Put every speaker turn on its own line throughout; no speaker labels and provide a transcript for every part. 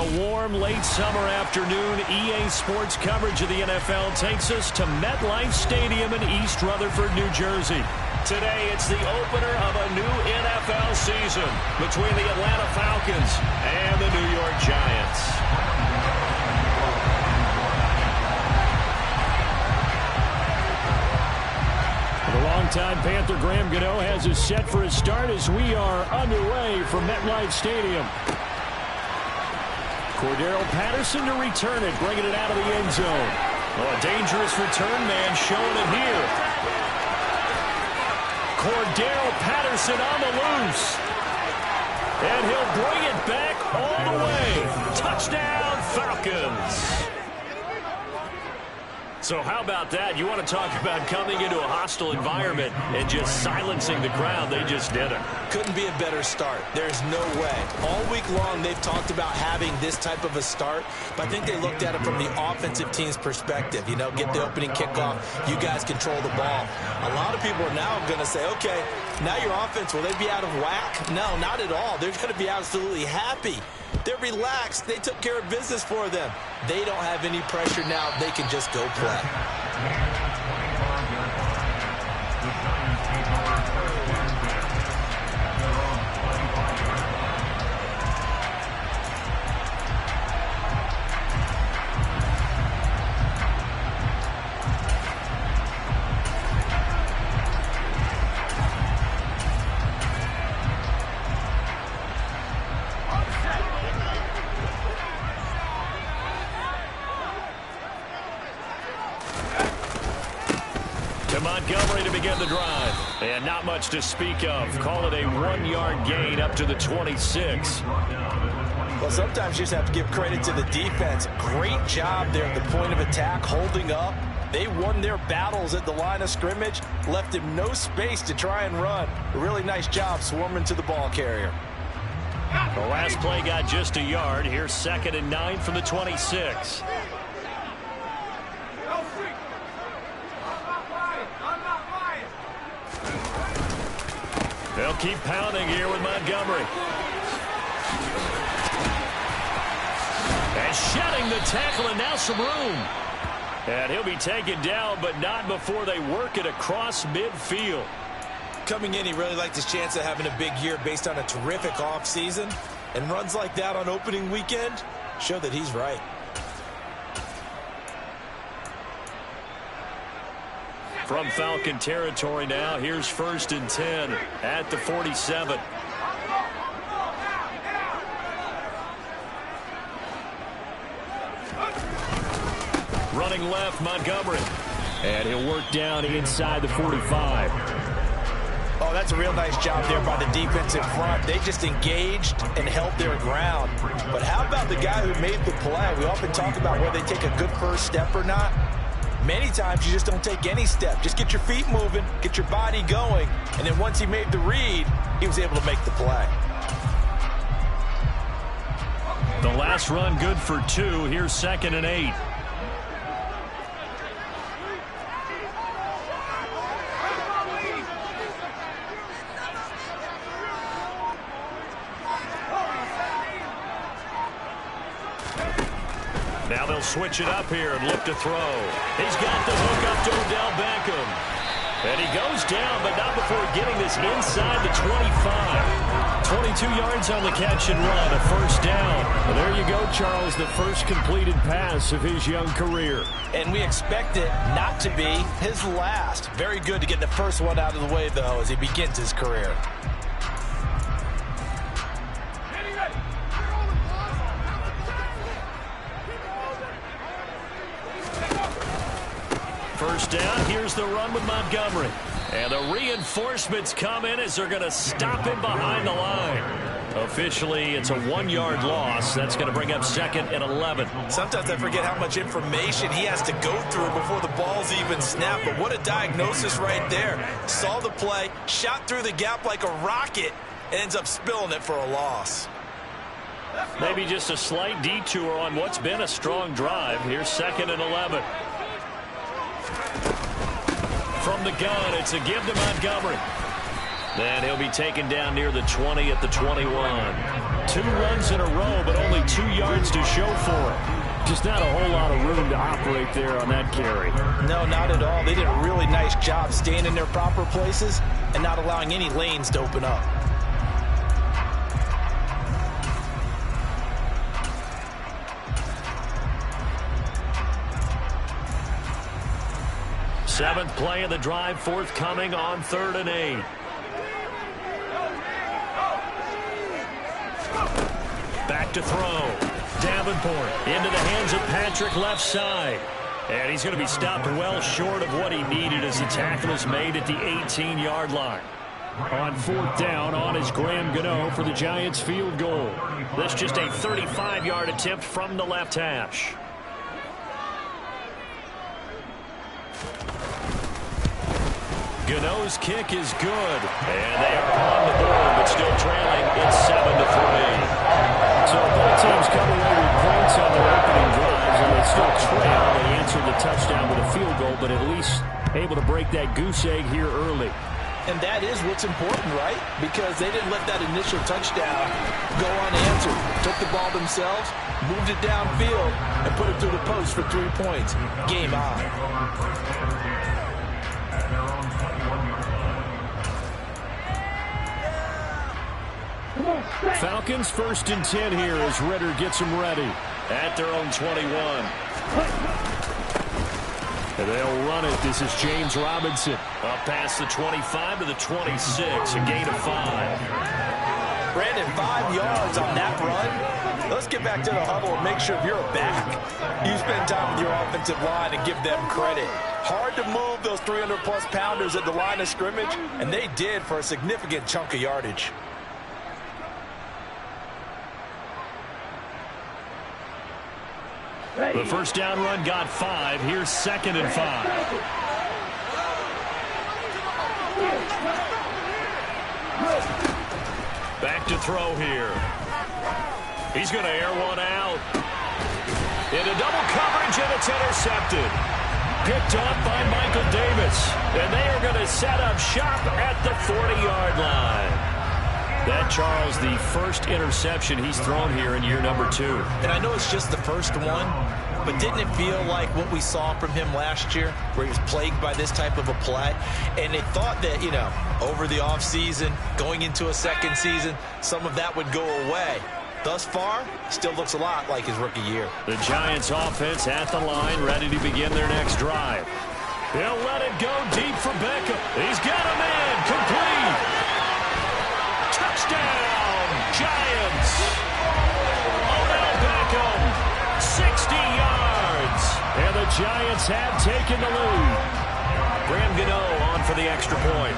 a warm late summer afternoon, EA Sports coverage of the NFL takes us to MetLife Stadium in East Rutherford, New Jersey. Today, it's the opener of a new NFL season between the Atlanta Falcons and the New York Giants. The longtime Panther Graham Gano has us set for a start as we are underway from MetLife Stadium. Cordero Patterson to return it, bringing it out of the end zone. Oh, a dangerous return man showing it here. Cordero Patterson on the loose. And he'll bring it back all the way. Touchdown, Falcons. So how about that? You want to talk about coming into a hostile environment and just silencing the crowd. They just did it.
Couldn't be a better start. There's no way. All week long, they've talked about having this type of a start, but I think they looked at it from the offensive team's perspective. You know, get the opening kickoff. You guys control the ball. A lot of people are now going to say, okay, now your offense, will they be out of whack? No, not at all. They're going to be absolutely happy. They're relaxed. They took care of business for them. They don't have any pressure now. They can just go play.
Montgomery to begin the drive. And not much to speak of. Call it a 1-yard gain up to the 26.
Well, sometimes you just have to give credit to the defense. Great job there at the point of attack, holding up. They won their battles at the line of scrimmage, left him no space to try and run. A really nice job swarming to the ball carrier.
The last play got just a yard. Here's 2nd and 9 from the 26. They'll keep pounding here with Montgomery. And shedding the tackle, and now some room. And he'll be taken down, but not before they work it across midfield.
Coming in, he really liked his chance of having a big year based on a terrific offseason. And runs like that on opening weekend show that he's right.
From Falcon territory now, here's 1st and 10 at the 47. Running left, Montgomery. And he'll work down inside the 45.
Oh, that's a real nice job there by the defense in front. They just engaged and held their ground. But how about the guy who made the play? We often talk about whether they take a good first step or not. Many times you just don't take any step. Just get your feet moving, get your body going, and then once he made the read, he was able to make the play.
The last run good for 2. Here's 2nd and 8. Now they'll switch it up here and look to throw. He's got the hook up to Odell Beckham. And he goes down, but not before getting this inside the 25. 22 yards on the catch and run, a 1st down. Well, there you go, Charles, the first completed pass of his young career.
And we expect it not to be his last. Very good to get the first one out of the way, though, as he begins his career.
First down, here's the run with Montgomery. And the reinforcements come in as they're going to stop him behind the line. Officially, it's a 1-yard loss. That's going to bring up 2nd and 11.
Sometimes I forget how much information he has to go through before the ball's even snapped. But what a diagnosis right there. Saw the play, shot through the gap like a rocket, and ends up spilling it for a loss.
Maybe just a slight detour on what's been a strong drive. Here's 2nd and 11. From the gun, it's a give to Montgomery. Then he'll be taken down near the 20 at the 21. 2 runs in a row, but only 2 yards to show for it. Just not a whole lot of room to operate there on that carry.
No, not at all. They did a really nice job staying in their proper places and not allowing any lanes to open up.
Seventh play of the drive forthcoming on 3rd and 8. Back to throw. Davenport into the hands of Patrick left side. And he's going to be stopped well short of what he needed as the tackle is made at the 18-yard line. On 4th down, on is Graham Gano for the Giants field goal. This just a 35-yard attempt from the left hash. Gano's kick is good. And they are on the board, but still trailing. It's 7-3. So both teams come away with points on their opening drives, and they still trail. They answered the touchdown with a field goal, but at least able to break that goose egg here early.
And that is what's important, right? Because they didn't let that initial touchdown go unanswered. Took the ball themselves, moved it downfield, and put it through the post for 3 points. Game on.
Falcons 1st and 10 here as Ritter gets them ready at their own 21. And they'll run it. This is James Robinson. Up past the 25 to the 26, a gain of 5.
Brandon, 5 yards on that run. Let's get back to the huddle and make sure if you're a back, you spend time with your offensive line and give them credit. Hard to move those 300-plus pounders at the line of scrimmage, and they did for a significant chunk of yardage.
The first down run got 5. Here's 2nd and 5. Back to throw here. He's going to air one out. Into double coverage, and it's intercepted. Picked off by Michael Davis. And they are going to set up shop at the 40-yard line. That, Charles, the first interception he's thrown here in year number 2.
And I know it's just the first one, but didn't it feel like what we saw from him last year, where he was plagued by this type of a play? And they thought that, you know, over the offseason, going into a second season, some of that would go away. Thus far, still looks a lot like his rookie year.
The Giants offense at the line, ready to begin their next drive. He'll let it go deep for Beckham. He's got him in, complete. Touchdown, Giants. Odell Beckham, 60 yards. And the Giants have taken the lead. Graham Gano on for the extra point.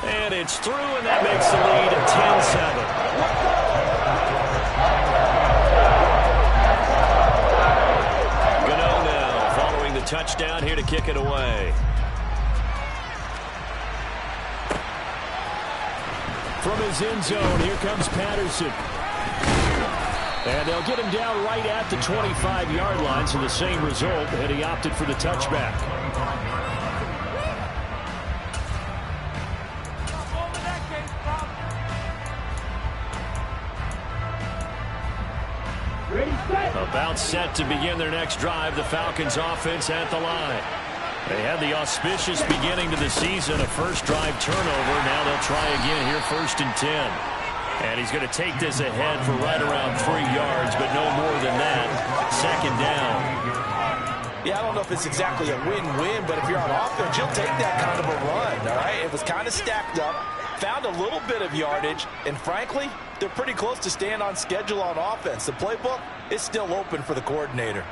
And it's through, and that makes the lead at 10-7. Touchdown here to kick it away. From his end zone, here comes Patterson. And they'll get him down right at the 25-yard line, so the same result, and he opted for the touchback. About set to begin their next drive, the Falcons offense at the line. They had the auspicious beginning to the season, a first drive turnover. Now they'll try again here, 1st and 10. And he's going to take this ahead for right around 3 yards, but no more than that. 2nd down.
Yeah, I don't know if it's exactly a win-win, but if you're on offense, you'll take that kind of a run, all right? It was kind of stacked up, found a little bit of yardage, and frankly, they're pretty close to staying on schedule on offense. The playbook is still open for the coordinator.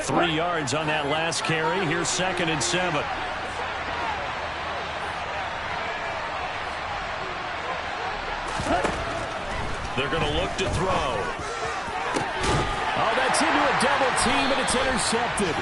3 yards on that last carry. Here's 2nd and 7. They're going to look to throw. Oh, that's into a double team, and it's intercepted.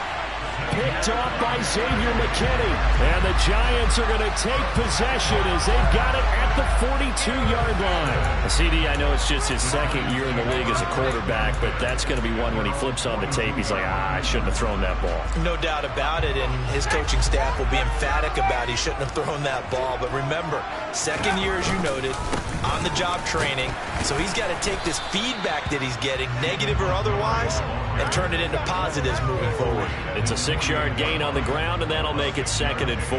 Picked off by Xavier McKinney. And the Giants are going to take possession as they've got it at the 42-yard line. CD, I know it's just his second year in the league as a quarterback, but that's going to be one when he flips on the tape. He's like, I shouldn't have thrown that ball.
No doubt about it, and his coaching staff will be emphatic about he shouldn't have thrown that ball. But remember, second year, as you noted, on-the-job training, so he's got to take this feedback that he's getting, negative or otherwise, and turn it into positives moving forward.
It's a 6-yard gain on the ground, and that'll make it 2nd and 4.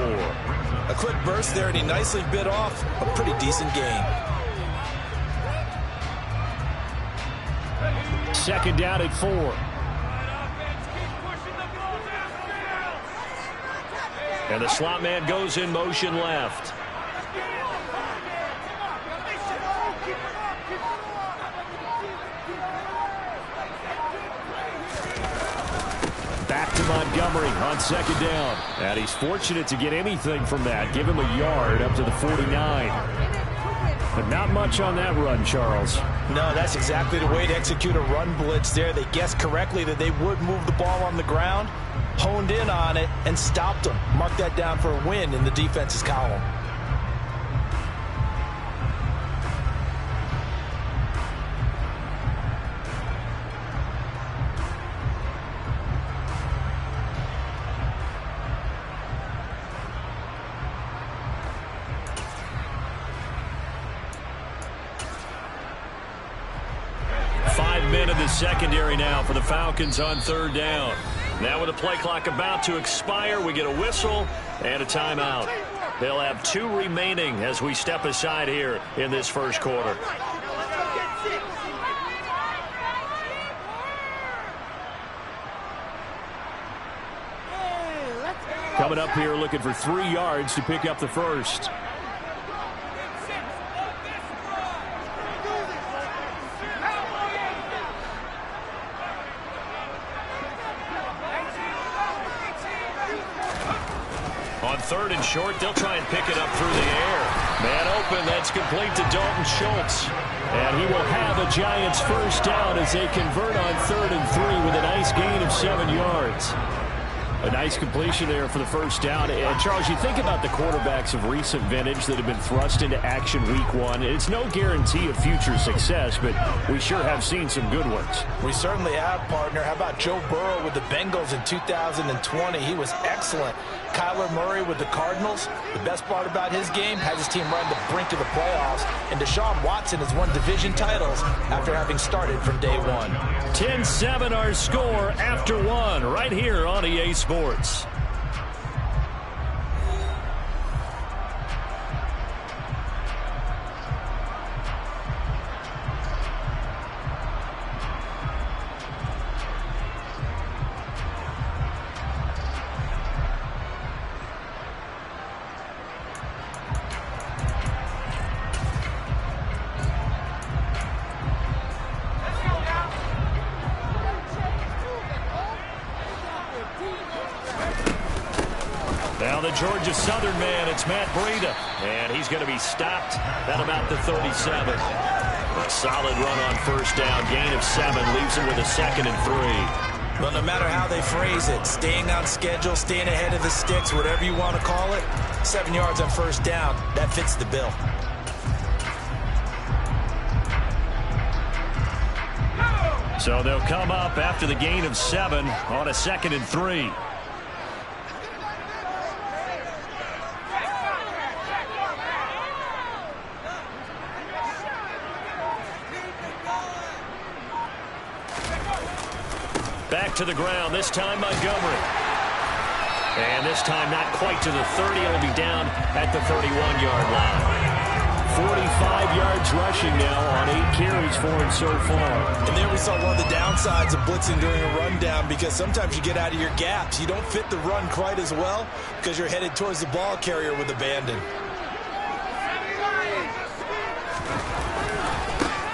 A quick burst there, and he nicely bit off a pretty decent gain.
2nd down at 4. And the slot man goes in motion left. Back to Montgomery on 2nd down. And he's fortunate to get anything from that. Give him a yard up to the 49. But not much on that run, Charles.
No, that's exactly the way to execute a run blitz there. They guessed correctly that they would move the ball on the ground, honed in on it, and stopped them. Mark that down for a win in the defense's column.
Secondary now for the Falcons on 3rd down. Now with the play clock about to expire, we get a whistle and a timeout. They'll have 2 remaining as we step aside here in this first quarter. Coming up here looking for 3 yards to pick up the first. On 3rd and short, they'll try and pick it up through the air. Man open, that's complete to Dalton Schultz. And he will have a Giants first down as they convert on 3rd and 3 with a nice gain of 7 yards. A nice completion there for the first down. And, Charles, you think about the quarterbacks of recent vintage that have been thrust into action week 1. It's no guarantee of future success, but we sure have seen some good ones.
We certainly have, partner. How about Joe Burrow with the Bengals in 2020? He was excellent. Kyler Murray with the Cardinals. The best part about his game, has his team right on the brink of the playoffs. And Deshaun Watson has won division titles after having started from day 1.
10-7 our score after 1 right here on EA Sports. Now the Georgia Southern man, it's Matt Breida. And he's going to be stopped at about the 37. A solid run on first down. Gain of 7 leaves him with a 2nd and 3.
Well, no matter how they phrase it, staying on schedule, staying ahead of the sticks, whatever you want to call it, 7 yards on first down, that fits the bill.
So they'll come up after the gain of 7 on a 2nd and 3. Back to the ground, this time Montgomery. And this time not quite to the 30. It'll be down at the 31-yard line. 45 yards rushing now on 8 carries for him so far.
And there we saw one of the downsides of blitzing during a rundown, because sometimes you get out of your gaps. You don't fit the run quite as well because you're headed towards the ball carrier with abandon.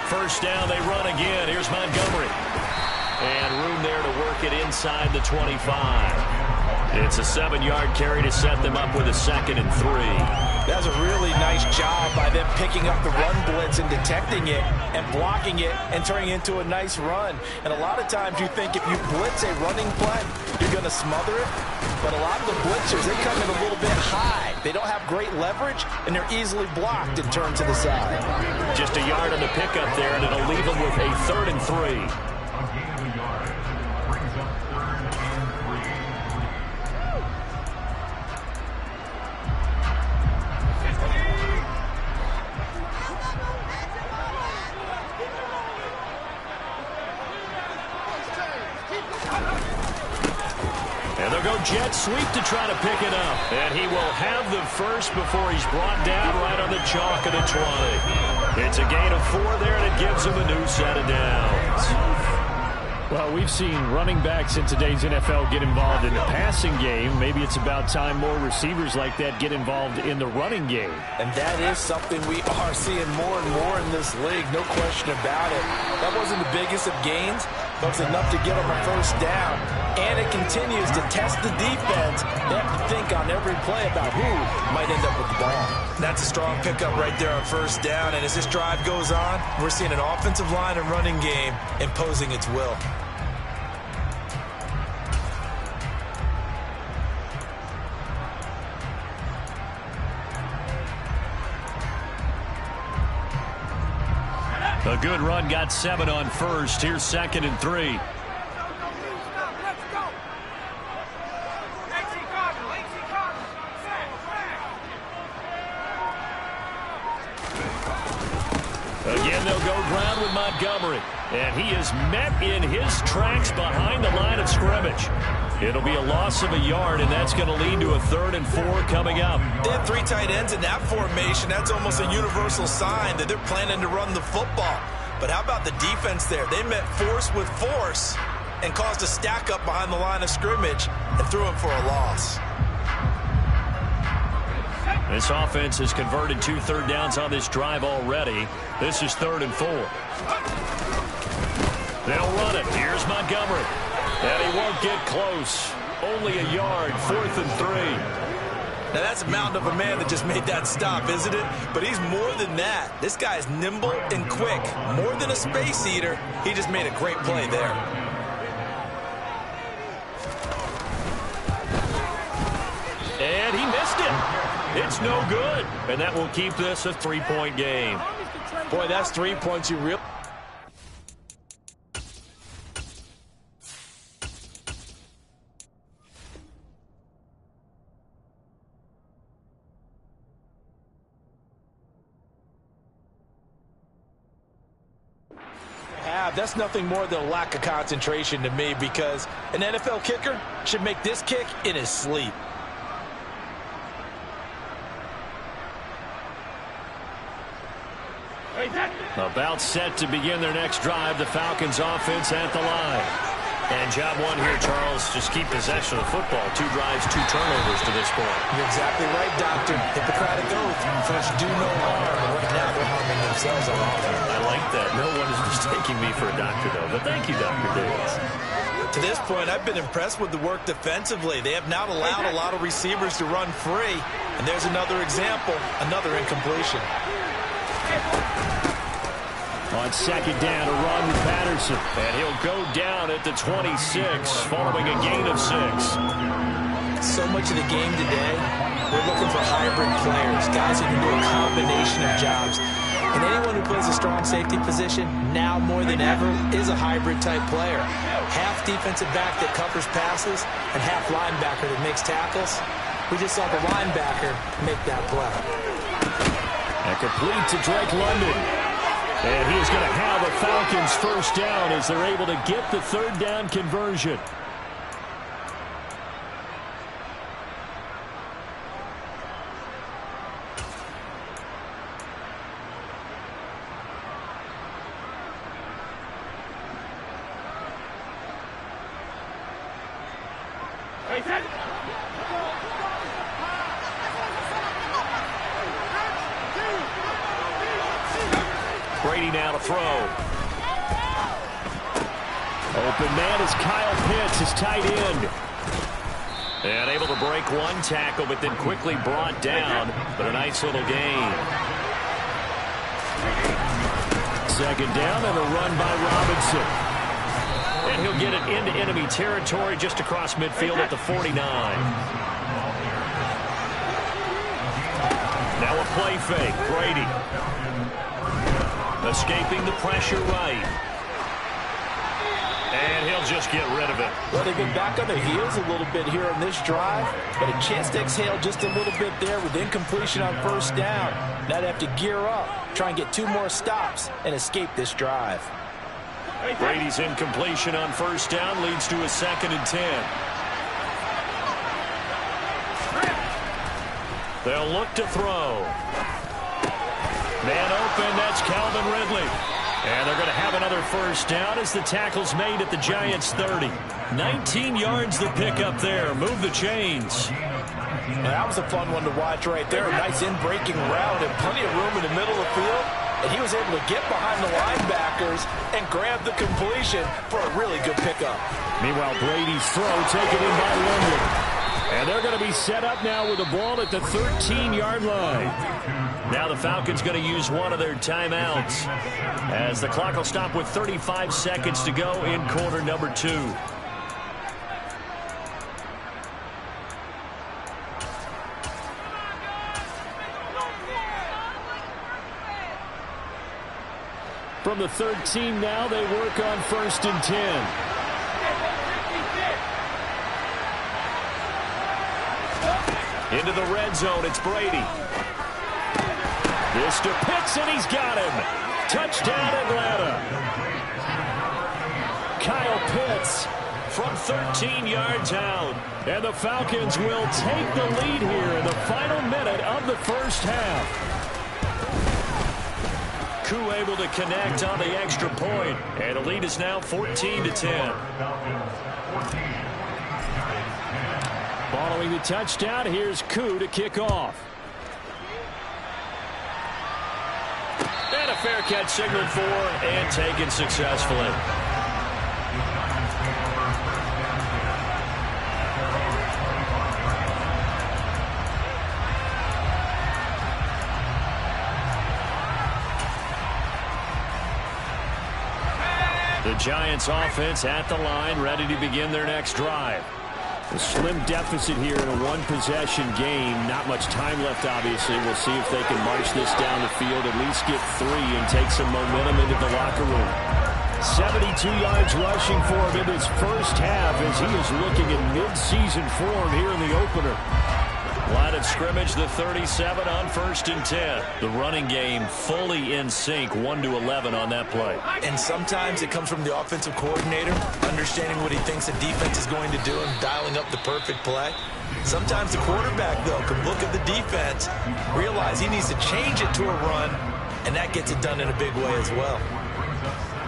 First down, they run again. Here's Montgomery. And room there to work it inside the 25. It's a 7-yard carry to set them up with a 2nd and 3.
That's a really nice job by them picking up the run blitz and detecting it and blocking it and turning it into a nice run. And a lot of times you think if you blitz a running play, you're going to smother it. But a lot of the blitzers, they come in a little bit high. They don't have great leverage, and they're easily blocked and turned to the side.
Just a yard on the pickup there, and it'll leave them with a 3rd and 3. And they'll go jet sweep to try to pick it up. And he will have the first before he's brought down right on the chalk of the 20. It's a gain of 4 there, and it gives him a new set of downs.
Well, we've seen running backs in today's NFL get involved in the passing game. Maybe it's about time more receivers like that get involved in the running game.
And that is something we are seeing more and more in this league, no question about it. That wasn't the biggest of gains, but it's enough to get them a first down. And it continues to test the defense. They have to think on every play about who might end up with the ball. That's a strong pickup right there on first down. And as this drive goes on, we're seeing an offensive line and running game imposing its will.
A good run, got 7 on first. Here's 2nd and 3. Again, they'll go ground with Montgomery. And he is met in his tracks behind the line of scrimmage. It'll be a loss of a yard, and that's going to lead to a 3rd and 4 coming up.
They have 3 tight ends in that formation. That's almost a universal sign that they're planning to run the football. But how about the defense there? They met force with force and caused a stack up behind the line of scrimmage and threw him for a loss.
This offense has converted 2 third downs on this drive already. This is 3rd and 4. They'll run it. Here's Montgomery. And he won't get close. Only a yard, 4th and 3.
Now, that's a mountain of a man that just made that stop, isn't it? But he's more than that. This guy's nimble and quick. More than a space eater. He just made a great play there.
And he missed it. It's no good. And that will keep this a 3-point game.
Boy, that's 3 points you really... That's nothing more than a lack of concentration to me, because an NFL kicker should make this kick in his sleep.
About set to begin their next drive, the Falcons offense at the line. And job one here, Charles, just keep possession of the football. 2 drives, 2 turnovers to this point.
You're exactly right, Doctor. Hippocratic oath. First, do no harm. Right now, they're harming themselves on offense.
I like that. No one is mistaking me for a doctor, though. But thank you, Dr. Davis.
To this point, I've been impressed with the work defensively. They have not allowed a lot of receivers to run free. And there's another example, another incompletion.
On 2nd down, a run with Patterson. And he'll go down at the 26, following a gain of 6.
So much of the game today, we're looking for hybrid players, guys who can do a combination of jobs. And anyone who plays a strong safety position, now more than ever, is a hybrid-type player. Half defensive back that covers passes, and half linebacker that makes tackles. We just saw the linebacker make that play.
And complete to Drake London. And he's going to have a Falcons first down as they're able to get the 3rd down conversion. Brady now to throw. Open man is Kyle Pitts, his tight end. And able to break one tackle, but then quickly brought down. But a nice little gain. Second down and a run by Robinson. And he'll get it into enemy territory just across midfield at the 49. Now a play fake. Brady. Escaping the pressure right. And he'll just get rid of it.
Well, they've been back on their heels a little bit here on this drive, but a chance to exhale just a little bit there with incompletion on first down. Now they have to gear up, try and get 2 more stops, and escape this drive.
Brady's incompletion on first down leads to a 2nd and 10. They'll look to throw. Man open, that's Calvin Ridley. And they're going to have another first down as the tackle's made at the Giants' 30. 19 yards to pick up there. Move the chains.
Well, that was a fun one to watch right there. A nice in-breaking route and plenty of room in the middle of the field. And he was able to get behind the linebackers and grab the completion for a really good pickup.
Meanwhile, Brady's throw taken in by London. And they're going to be set up now with the ball at the 13-yard line. Now the Falcons going to use one of their timeouts as the clock will stop with 35 seconds to go in quarter number 2. From the 13 now, they work on 1st and 10.
Into the red zone, it's Brady. This to Pitts, and he's got him. Touchdown, Atlanta. Kyle Pitts from 13 yards out. And the Falcons will take the lead here in the final minute of the first half. Koo able to connect on the extra point. And the lead is now 14-10.
Following the touchdown, here's Koo to kick off.
And a fair catch signaled for and taken successfully. The Giants offense at the line, ready to begin their next drive.
A slim deficit here in a one-possession game. Not much time left, obviously. We'll see if they can march this down the field, at least get 3 and take some momentum into the locker room. 72 yards rushing for him in his first half as he is looking in mid-season form here in the opener.
Line of scrimmage, the 37 on 1st and 10. The running game fully in sync, 1-11 on that play.
And sometimes it comes from the offensive coordinator, understanding what he thinks the defense is going to do and dialing up the perfect play. Sometimes the quarterback, though, can look at the defense, realize he needs to change it to a run, and that gets it done in a big way as well.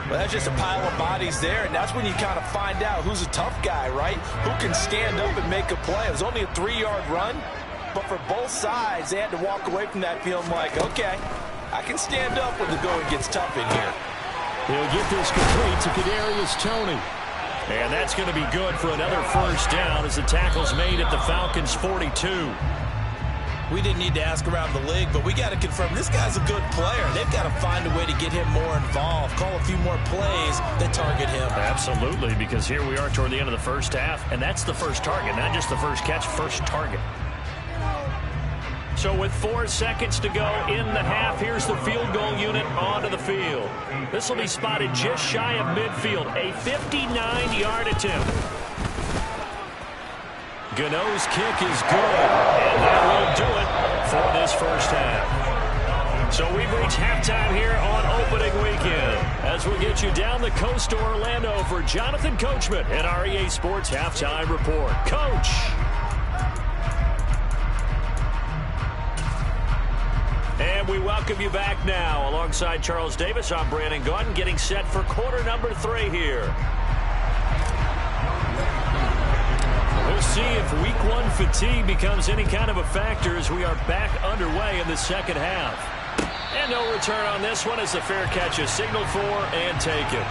Well, that's just a pile of bodies there, and that's when you kind of find out who's a tough guy, right? Who can stand up and make a play. It was only a 3-yard run. But for both sides, they had to walk away from that feeling like, okay, I can stand up when the going gets tough in here.
He'll get this complete to Kadarius Toney.
And that's going to be good for another first down as the tackle's made at the Falcons' 42.
We didn't need to ask around the league, but we got to confirm this guy's a good player. They've got to find a way to get him more involved, call a few more plays that target him.
Absolutely, because here we are toward the end of the first half, and that's the first target, not just the first catch, first target. So with 4 seconds to go in the half, here's the field goal unit onto the field. This will be spotted just shy of midfield, a 59-yard attempt. Gano's kick is good, and that will do it for this first half. So we've reached halftime here on opening weekend as we get you down the coast to Orlando for Jonathan Coachman and our EA Sports Halftime Report. Coach! And we welcome you back now. Alongside Charles Davis, I'm Brandon Gaudin, getting set for quarter number 3 here. We'll see if week 1 fatigue becomes any kind of a factor as we are back underway in the second half. And no return on this one as the fair catch is signaled for and taken.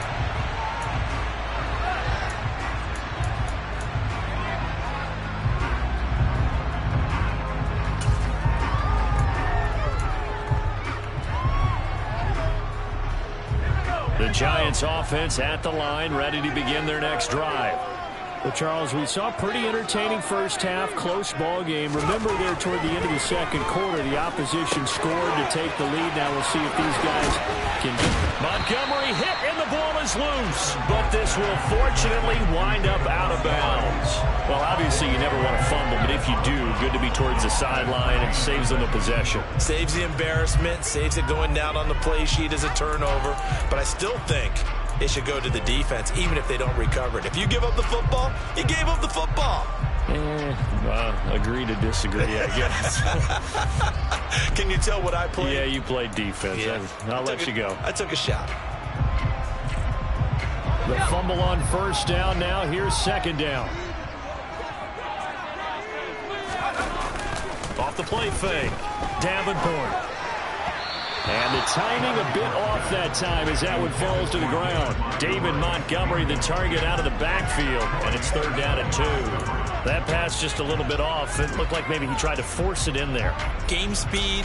The Giants offense at the line, ready to begin their next drive.
Well, Charles, we saw a pretty entertaining first half, close ball game. Remember there toward the end of the second quarter, the opposition scored to take the lead. Now we'll see if these guys can.
Montgomery hit and the ball is loose, but this will fortunately wind up out of bounds. Well, obviously you never want to fumble, but if you do, good to be towards the sideline and saves them a possession.
Saves the embarrassment, saves it going down on the play sheet as a turnover, but I still think it should go to the defense, even if they don't recover it. If you give up the football, you gave up the football.
Agree to disagree, I guess.
Can you tell what I played?
Yeah, you played defense. Yeah. I'll let you go.
I took a shot.
The fumble on first down. Now here's second down.
Off the play fake. Davenport. And the timing a bit off that time as that one falls to the ground. David Montgomery, the target out of the backfield, and it's third down and 2. That pass just a little bit off. It looked like maybe he tried to force it in there.
Game speed,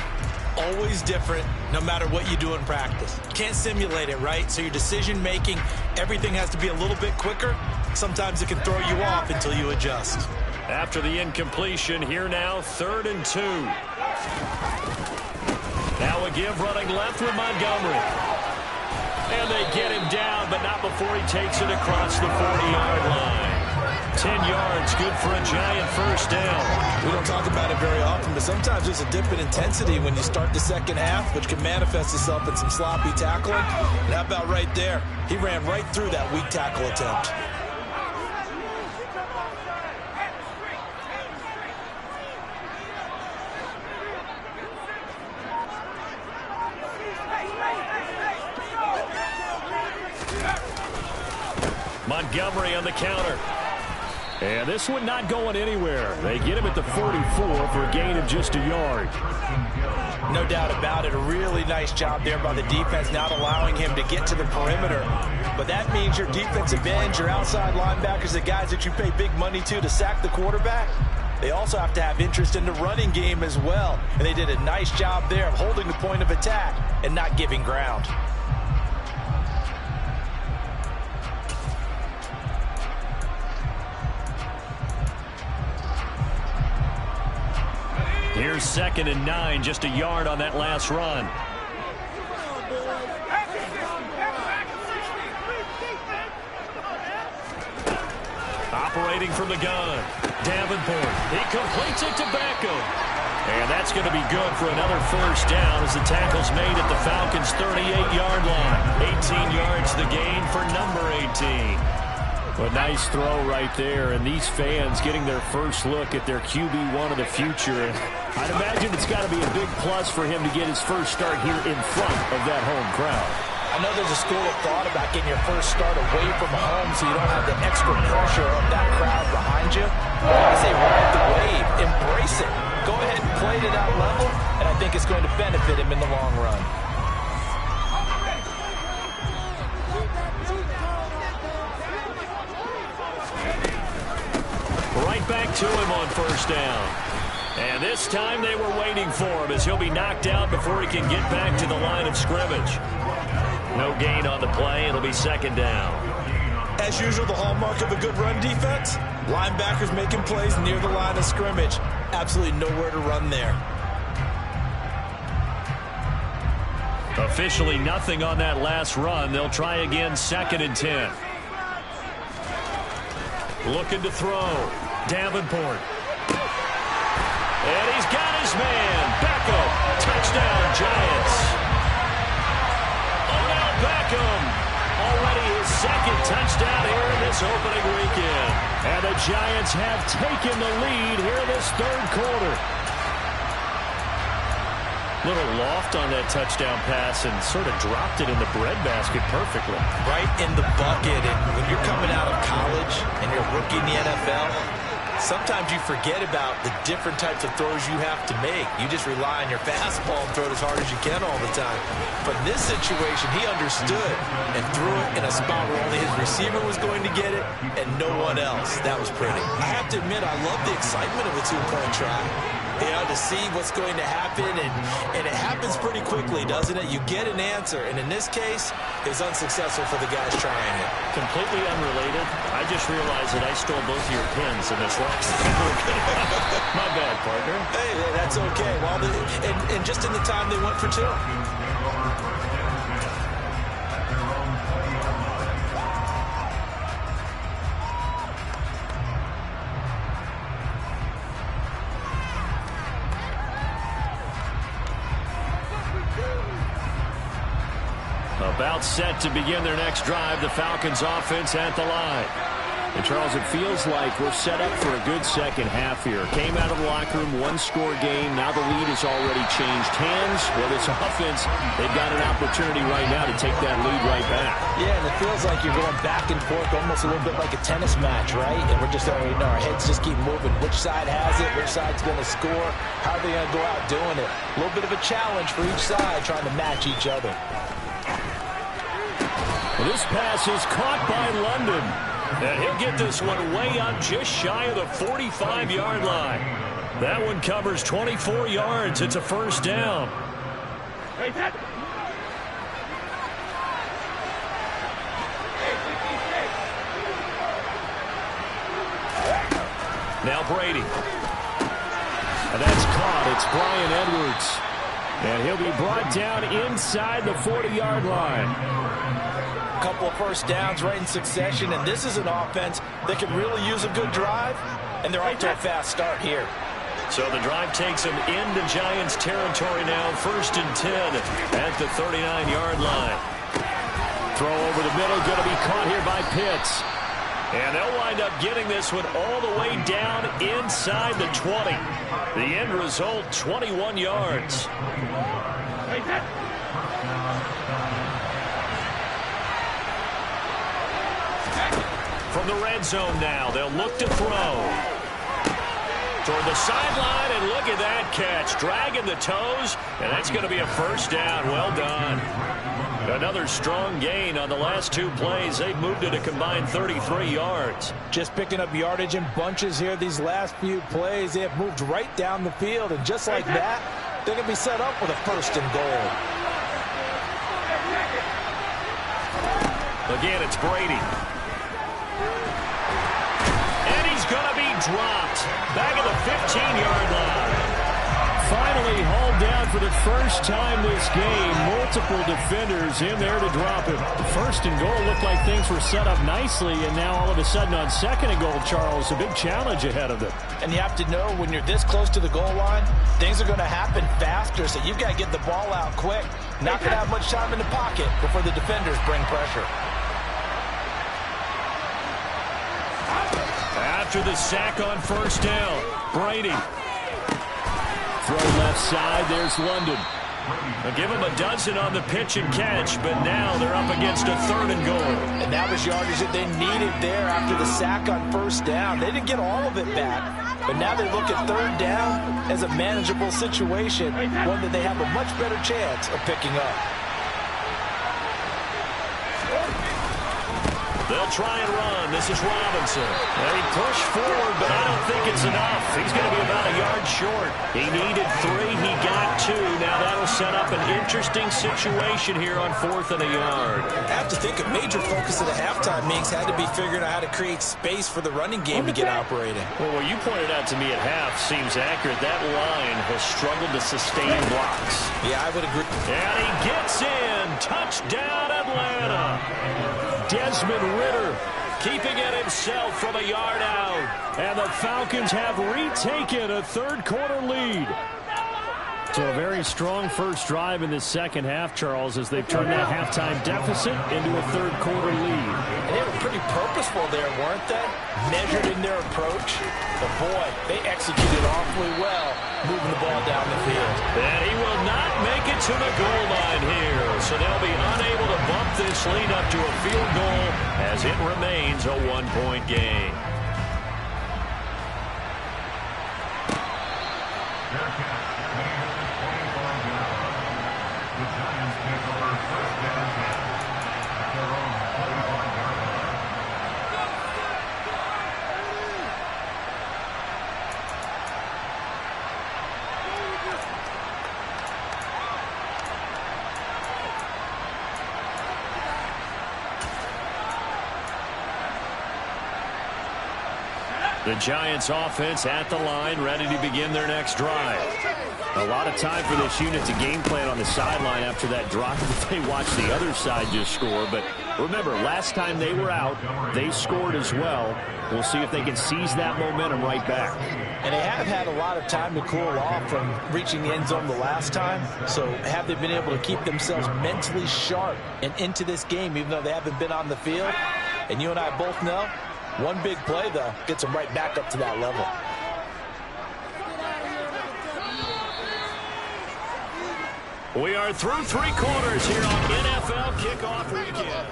always different, no matter what you do in practice. You can't simulate it, right? So your decision-making, everything has to be a little bit quicker. Sometimes it can throw you off until you adjust.
After the incompletion, here now, third and 2. Now a give running left with Montgomery. And they get him down, but not before he takes it across the 40-yard line. 10 yards, good for a Giant first down.
We don't talk about it very often, but sometimes there's a dip in intensity when you start the second half, which can manifest itself in some sloppy tackling. And how about right there? He ran right through that weak tackle attempt.
Montgomery on the counter. And this one not going anywhere. They get him at the 44 for a gain of just a yard.
No doubt about it. A really nice job there by the defense, not allowing him to get to the perimeter. But that means your defensive ends, your outside linebackers, the guys that you pay big money to sack the quarterback, they also have to have interest in the running game as well. And they did a nice job there of holding the point of attack and not giving ground.
Here's second and 9, just a yard on that last run. Operating from the gun, Davenport. He completes it to Beckham. And that's going to be good for another first down as the tackle's made at the Falcons' 38-yard line. 18 yards the gain for number 18.
A nice throw right there, and these fans getting their first look at their QB1 of the future. I'd imagine it's got to be a big plus for him to get his first start here in front of that home crowd.
I know there's a school of thought about getting your first start away from home so you don't have the extra pressure of that crowd behind you. I say ride the wave, embrace it. Go ahead and play to that level, and I think it's going to benefit him in the long run.
Right back to him on first down. And this time they were waiting for him as he'll be knocked out before he can get back to the line of scrimmage. No gain on the play. It'll be second down.
As usual, the hallmark of a good run defense, linebackers making plays near the line of scrimmage. Absolutely nowhere to run there.
Officially nothing on that last run. They'll try again, second and 10. Looking to throw. Davenport. And he's got his man. Beckham. Touchdown, Giants. Odell Beckham. Already his second touchdown here in this opening weekend. And the Giants have taken the lead here in this third quarter. Little loft on that touchdown pass and sort of dropped it in the breadbasket perfectly.
Right in the bucket. And when you're coming out of college and you're a rookie in the NFL, sometimes you forget about the different types of throws you have to make. You just rely on your fastball and throw it as hard as you can all the time. But in this situation, he understood and threw it in a spot where only his receiver was going to get it and no one else. That was pretty. I have to admit, I love the excitement of a two-point try. To see what's going to happen, and it happens pretty quickly, doesn't it? You get an answer, and in this case, it's unsuccessful for the guys trying it.
Completely unrelated. I just realized that I stole both of your pins in this last My bad, partner.
Hey, that's okay. Well, and just in the time they went for two.
About set to begin their next drive, the Falcons offense at the line. And, Charles, it feels like we're set up for a good second half here. Came out of the locker room, one-score game. Now the lead has already changed hands. Well, this offense, they've got an opportunity right now to take that lead right back.
Yeah, and it feels like you're going back and forth almost a little bit like a tennis match, right? And we're just, our heads just keep moving. Which side has it? Which side's going to score? How are they going to go out doing it? A little bit of a challenge for each side trying to match each other.
Well, this pass is caught by London. And he'll get this one way up just shy of the 45-yard line. That one covers 24 yards. It's a first down. Now Brady. And that's caught. It's Brian Edwards. And he'll be brought down inside the 40-yard line.
Couple of first downs right in succession, and this is an offense that could really use a good drive, and they're off to a fast start here.
So the drive takes them into Giants territory now, 1st and 10 at the 39-yard line. Throw over the middle, going to be caught here by Pitts. And they'll wind up getting this one all the way down inside the 20. The end result, 21 yards. From the red zone now, they'll look to throw. Toward the sideline, and look at that catch. Dragging the toes, and that's going to be a first down. Well done. Another strong gain on the last two plays. They've moved it a combined 33 yards.
Just picking up yardage in bunches here these last few plays. They have moved right down the field, and just like that, they're going to be set up with a 1st and goal.
Again, it's Brady. Going to be dropped back at the 15-yard line. Finally hauled down for the first time this game. Multiple defenders in there to drop him. The 1st and goal looked like things were set up nicely, and now all of a sudden on 2nd and goal, Charles, a big challenge ahead of them.
And you have to know when you're this close to the goal line, things are going to happen faster, so you've got to get the ball out quick. Not going to have much time in the pocket before the defenders bring pressure.
After the sack on 1st down, Brady. Throw left side, there's London. They'll give him a dozen on the pitch and catch, but now they're up against a 3rd and goal.
And that was yardage that they needed there after the sack on 1st down. They didn't get all of it back, but now they look at 3rd down as a manageable situation, one that they have a much better chance of picking up.
They'll try and run. This is Robinson. They push forward, but I don't think it's enough. He's going to be about a yard short. He needed 3. He got 2. Now that'll set up an interesting situation here on 4th and a yard.
I have to think a major focus of the halftime meetings had to be figuring out how to create space for the running game to get operating.
Well, what you pointed out to me at half seems accurate. That line has struggled to sustain blocks.
Yeah, I would agree.
And he gets in. Touchdown, Atlanta. Desmond Ridder keeping it himself from a yard out. And the Falcons have retaken a 3rd quarter lead. So a very strong first drive in the second half, Charles, as they've turned that halftime deficit into a 3rd quarter lead.
And they were pretty purposeful there, weren't they? Measured in their approach. But boy, they executed awfully well, moving the ball down the field.
And he will not make it to the goal line here. So they'll be unable to bump this lead up to a field goal as it remains a 1-point game. The Giants offense at the line, ready to begin their next drive. A lot of time for this unit to game plan on the sideline after that drive that they watched the other side just score. But remember, last time they were out, they scored as well. We'll see if they can seize that momentum right back.
And they have had a lot of time to cool off from reaching the end zone the last time. So have they been able to keep themselves mentally sharp and into this game, even though they haven't been on the field? And you and I both know, one big play, though, gets them right back up to that level.
We are through 3 quarters here on NFL Kickoff Weekend.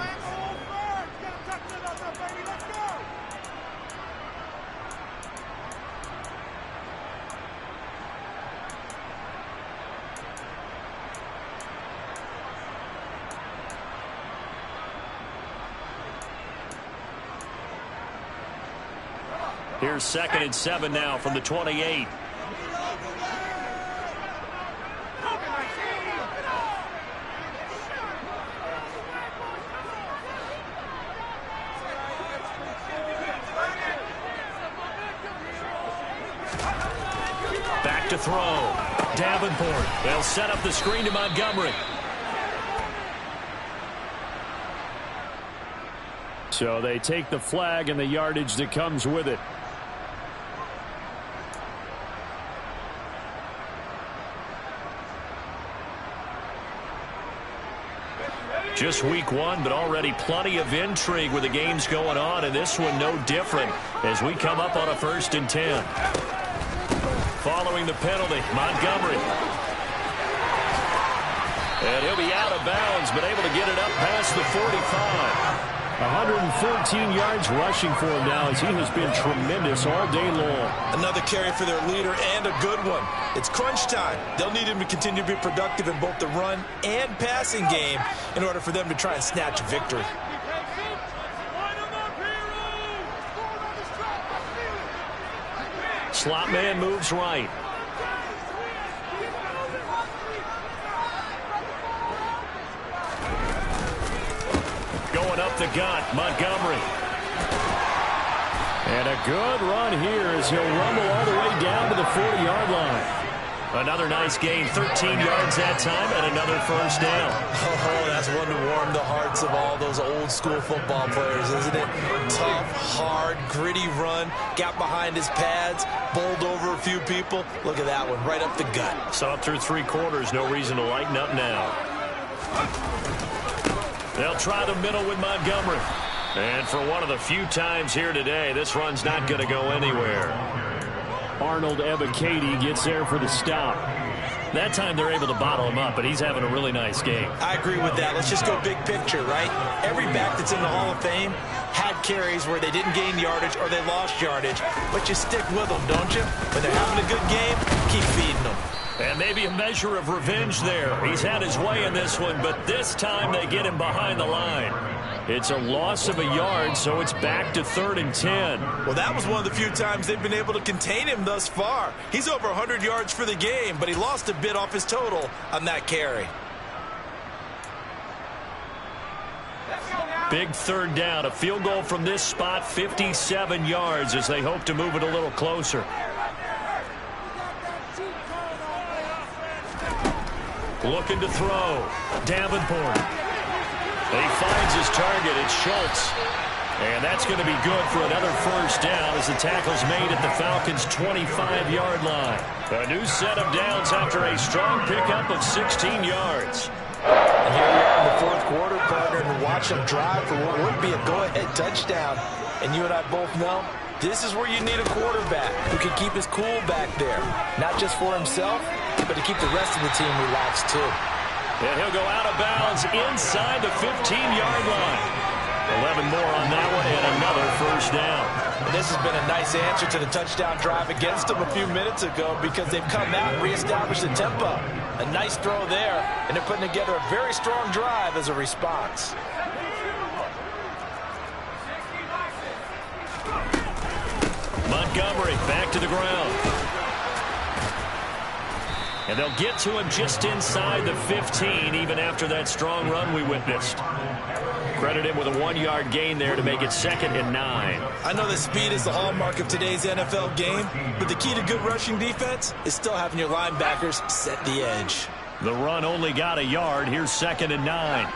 Here's 2nd and 7 now from the 28. Back to throw. Davenport. They'll set up the screen to Montgomery. So they take the flag and the yardage that comes with it. Just week 1, but already plenty of intrigue with the games going on, and this one no different as we come up on a 1st and 10. Following the penalty, Montgomery. And he'll be out of bounds, but able to get it up past the 45. 114 yards rushing for him now as he has been tremendous all day long.
Another carry for their leader and a good one. It's crunch time. They'll need him to continue to be productive in both the run and passing game in order for them to try and snatch a victory.
Slot man moves right. Going up the gut, Montgomery. And a good run here as he'll rumble all the way down to the 40-yard line. Another nice gain, 13 yards that time, and another 1st down.
Oh, that's one to warm the hearts of all those old-school football players, isn't it? Tough, hard, gritty run, got behind his pads, bowled over a few people. Look at that one, right up the gut.
So up through 3 quarters, no reason to lighten up now. They'll try the middle with Montgomery. And for one of the few times here today, this run's not going to go anywhere. Arnold Ebiketie gets there for the stop. That time they're able to bottle him up, but he's having a really nice game.
I agree with that. Let's just go big picture, right? Every back that's in the Hall of Fame had carries where they didn't gain yardage or they lost yardage, but you stick with them, don't you? When they're having a good game, keep feeding them.
And maybe a measure of revenge there. He's had his way in this one, but this time they get him behind the line. It's a loss of a yard, so it's back to 3rd and 10.
Well, that was one of the few times they've been able to contain him thus far. He's over 100 yards for the game, but he lost a bit off his total on that carry.
Big 3rd down. A field goal from this spot, 57 yards as they hope to move it a little closer. Looking to throw. Davenport. He finds his target. It's Schultz. And that's going to be good for another 1st down as the tackle's made at the Falcons' 25-yard line. A new set of downs after a strong pickup of 16 yards.
And here we are in the 4th quarter, partner, and watch them drive for what would be a go-ahead touchdown. And you and I both know this is where you need a quarterback who can keep his cool back there. Not just for himself, but to keep the rest of the team relaxed, too.
And he'll go out of bounds inside the 15-yard line. 11 more on that one and another 1st down.
And this has been a nice answer to the touchdown drive against them a few minutes ago because they've come out and reestablished the tempo. A nice throw there, and they're putting together a very strong drive as a response.
Montgomery back to the ground. And they'll get to him just inside the 15, even after that strong run we witnessed. Credit him with a 1-yard gain there to make it 2nd and 9.
I know that speed is the hallmark of today's NFL game, but the key to good rushing defense is still having your linebackers set the edge.
The run only got a yard. Here's 2nd and 9.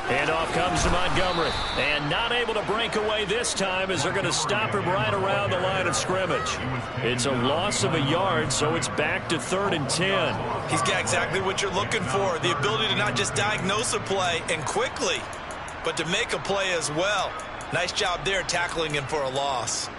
Handoff comes to Montgomery. And not able to break away this time as they're going to stop him right around the line of scrimmage. It's a loss of a yard, so it's back to 3rd and 10.
He's got exactly what you're looking for, the ability to not just diagnose a play and quickly, but to make a play as well. Nice job there tackling him for a loss.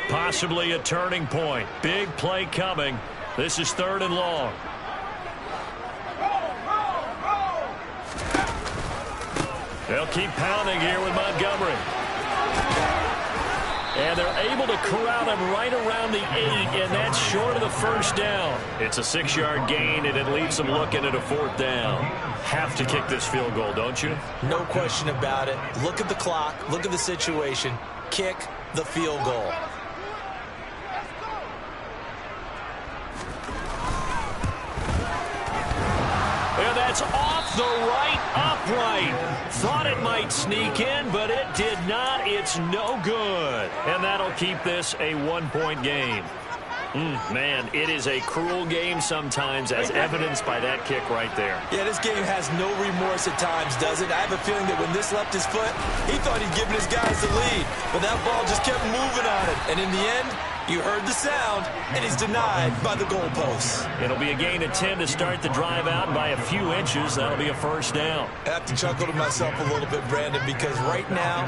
Possibly a turning point. Big play coming. This is 3rd and long. They'll keep pounding here with Montgomery. And they're able to corral him right around the 8, and that's short of the 1st down. It's a 6-yard gain, and it leaves them looking at a 4th down. Have to kick this field goal, don't you?
No question about it. Look at the clock. Look at the situation. Kick the field goal.
And that's off the right upright. Thought it might sneak in, but it did not. It's no good. And that'll keep this a 1-point game. Man, it is a cruel game sometimes, as evidenced by that kick right there.
Yeah, this game has no remorse at times, does it? I have a feeling that when this left his foot, he thought he'd given his guys the lead. But that ball just kept moving on him. And in the end, you heard the sound, and he's denied by the goalposts.
It'll be a gain of 10 to start the drive out, and by a few inches, that'll be a 1st down.
I have to chuckle to myself a little bit, Brandon, because right now,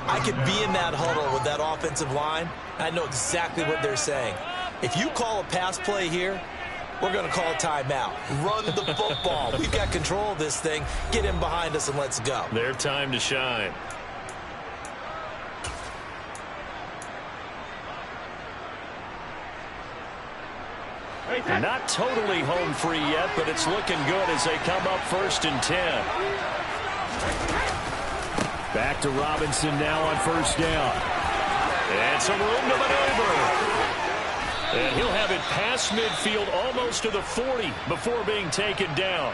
I could be in that huddle with that offensive line. I know exactly what they're saying. If you call a pass play here, we're going to call a timeout. Run the football. We've got control of this thing. Get him behind us and let's go.
Their time to shine. Not totally home free yet, but it's looking good as they come up 1st and 10. Back to Robinson now on 1st down. And some room to maneuver. And he'll have it past midfield almost to the 40 before being taken down.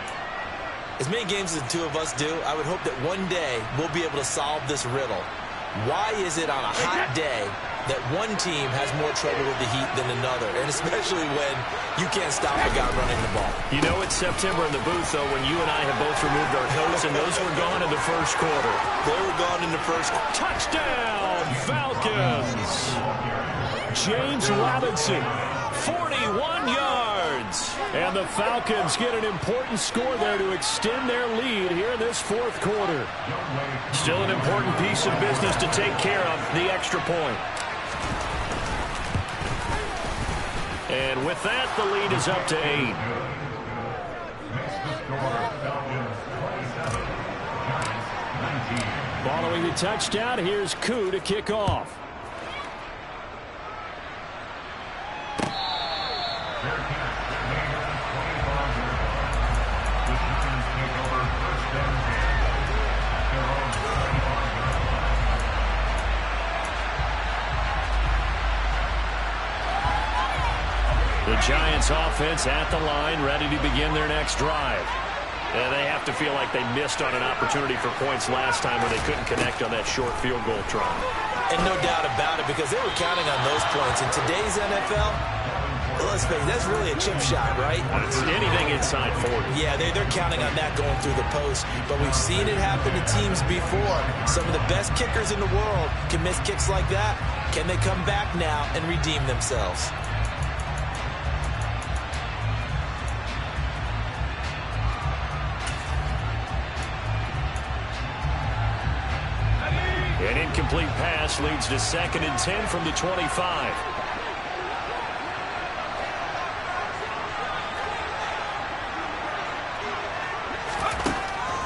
As many games as the two of us do, I would hope that one day we'll be able to solve this riddle. Why is it on a hot day that one team has more trouble with the heat than another, and especially when you can't stop a guy running the ball?
You know, it's September in the booth, though, when you and I have both removed our coats, and those were gone in the 1st quarter.
They were gone in the 1st quarter.
Touchdown, Falcons! James Robinson, 41 yards. And the Falcons get an important score there to extend their lead here in this 4th quarter. Still an important piece of business to take care of, the extra point. And with that, the lead is up to 8. Following the touchdown, here's Koo to kick off. The Giants offense at the line, ready to begin their next drive. And they have to feel like they missed on an opportunity for points last time when they couldn't connect on that short field goal try.
And no doubt about it, because they were counting on those points. In today's NFL, let's face it, that's really a chip shot, right?
It's anything inside 40.
Yeah, they're counting on that going through the post. But we've seen it happen to teams before. Some of the best kickers in the world can miss kicks like that. Can they come back now and redeem themselves?
An incomplete pass leads to 2nd and 10 from the 25.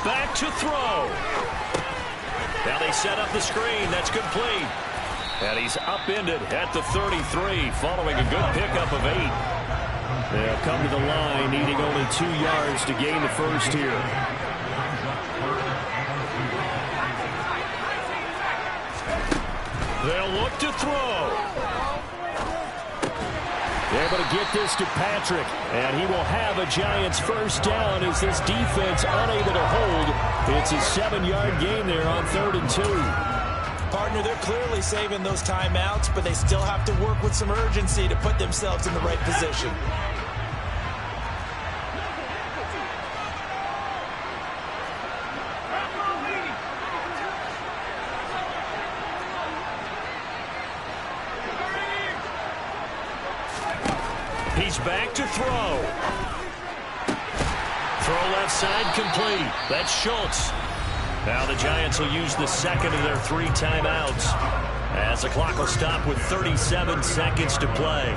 Back to throw. Now they set up the screen. That's complete. And he's upended at the 33 following a good pickup of 8. They'll come to the line needing only 2 yards to gain the 1st here. They'll look to throw. Able to get this to Patrick, and he will have a Giants first down as this defense unable to hold. It's a 7-yard gain there on 3rd and 2.
Partner, they're clearly saving those timeouts, but they still have to work with some urgency to put themselves in the right position.
He's back to throw. Throw left side complete. That's Schultz. Now the Giants will use the second of their 3 timeouts as the clock will stop with 37 seconds to play.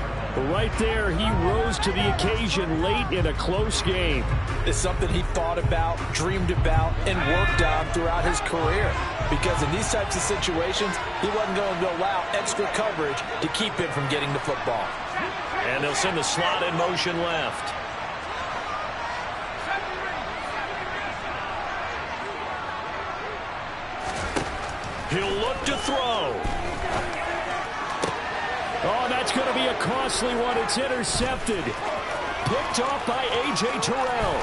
Right there, he rose to the occasion late in a close game.
It's something he thought about, dreamed about, and worked on throughout his career. Because in these types of situations, he wasn't going to allow extra coverage to keep him from getting the football.
And they'll send the slot in motion left. He'll look to throw.
Oh, that's going to be a costly one. It's intercepted. Picked off by A.J. Terrell.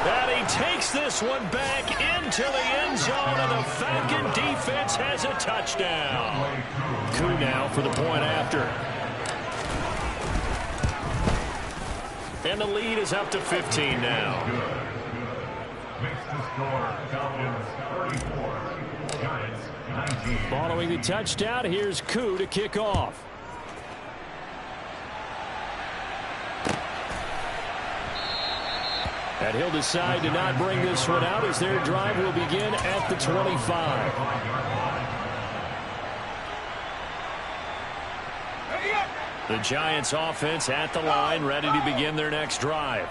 And he takes this one back into the end zone, and the Falcon defense has a touchdown.
Coup now for the point after.
And the lead is up to 15 now.
Following the touchdown, here's Coup to kick off. And he'll decide to not bring this one out as their drive will begin at the 25.
The Giants offense at the line, ready to begin their next drive.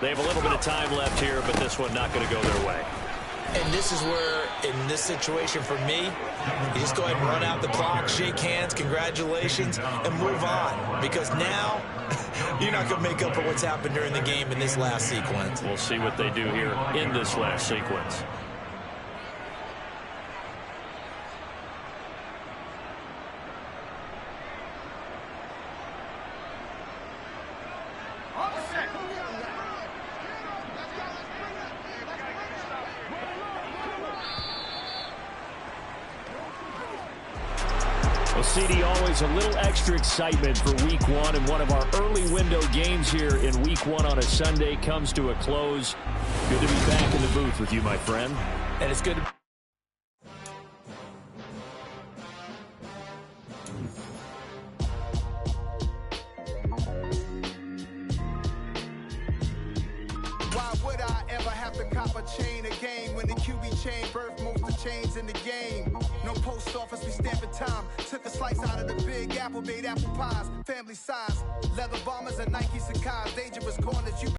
They have a little bit of time left here, but this one not going to go their way.
And this is where, in this situation for me, you just go ahead and run out the clock, shake hands, congratulations, and move on. Because now, you're not going to make up for what's happened during the game in this last sequence.
We'll see what they do here in this last sequence.
Well, CD, always a little extra excitement for Week 1, and one of our early window games here in Week 1 on a Sunday comes to a close. Good to be back in the booth with you, my friend.
And it's good to
chain a game when the QB chain birth most of chains in the game. No post office, we stamping time. Took a slice out of the big apple, made apple pies. Family size, leather bombers and Nike Sacai's. Dangerous corners, you